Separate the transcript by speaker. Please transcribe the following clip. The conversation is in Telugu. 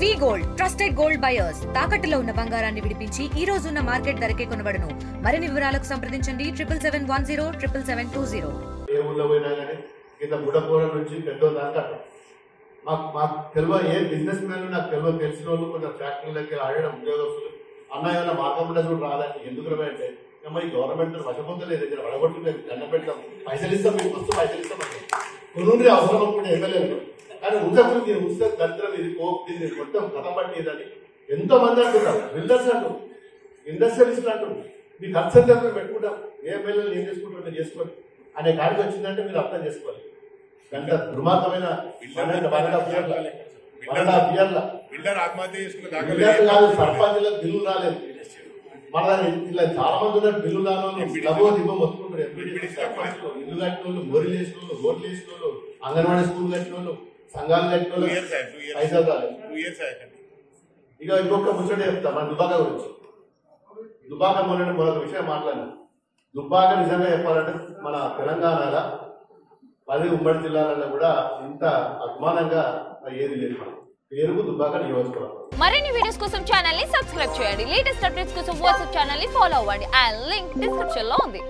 Speaker 1: వి గోల్డ్ ట్రస్టెడ్ గోల్డ్ బయర్స్ తాకట్టులో ఉన్న బంగారాన్ని విడిపించి ఈ రోజు ఉన్న మార్కెట్ ధరకే కొనబడును. మరిన్ని వివరాలకు సంప్రదించండి 77107720.
Speaker 2: ఏ ఊళ్ళో పోయినా కానీ కింద బుడపూర నుంచి పెద్దోళ్ళ దాకా మాకు తెలియదు. ఏ బిజినెస్ మ్యాన్ నాకు తెలియదు. తెలిసిన వాళ్ళు కొంచెం ఫ్యాక్టరీలకి ఆడడం ఉద్యోగస్తులు అన్న ఏమైనా మార్గం కూడా రాదని ఎందుకు అంటే ఈ గవర్నమెంట్ వశపొందలేదు, దగ్గర వడగొట్టలేదు, దండ పెడతాం, పైసలు ఇస్తాం, మీకు వస్తూ పైసలు ఇస్తామండి కొనుండి అవసరం అనుకుంటే ఎమ్మెల్యేలు. కానీ ఉంచకుండా మీరు ఉంచితే దరిద్రం ఇది దీన్ని మొత్తం కథం పట్టేదని ఎంతో మంది అంటున్నారు. బిల్డర్స్ అంటారు, ఇండస్ట్రియలిస్టులు అంటారు, మీకు కన్సల్ట్ పెట్టుకుంటాం, ఏ ఎమ్మెల్యేలు ఏం చేసుకుంటారో మీరు చేసుకోండి అనే కాడికి వచ్చిందంటే మీరు అర్థం చేసుకోవాలి. గంట దుర్మార్గమైన సర్పంచులకు బిల్లు రాలేదు. మన ఇలా చాలా మంది ఉన్నారు బిల్లు రాని దిబ్బ మొత్తుకుంటారు. ఇల్లు కట్టిన వాళ్ళు, మోరీలు వేసిన వాళ్ళు, రోడ్లు వేసిన వాళ్ళు, అంగన్వాడీ స్కూల్ కట్టిన వాళ్ళు, సంఘాలు కట్టిన వాళ్ళు పైసలు రాలేదు. ఇక ఇంకొక ముచ్చట చెప్తా మన దుబాక గురించి. దుబాక మొన్న మరొక విషయం మాట్లాడినా. దుబ్బాక నిజంగా చెప్పాలంటే మన తెలంగాణలో 10 ఉమ్మడి జిల్లాలలో కూడా ఇంత అభిమానంగా ఏది లేదు. పేరుకు దుబ్బాక నియోజకవర్గం.
Speaker 3: మరిన్ని వీడియోస్ కోసం ఛానల్ ని సబ్స్క్రైబ్ చేయండి. లేటెస్ట్ అప్డేట్స్ కోసం వాట్సాప్ ఛానల్ ని ఫాలో అవ్వండి. ఆ లింక్ డిస్క్రిప్షన్ లో ఉంది.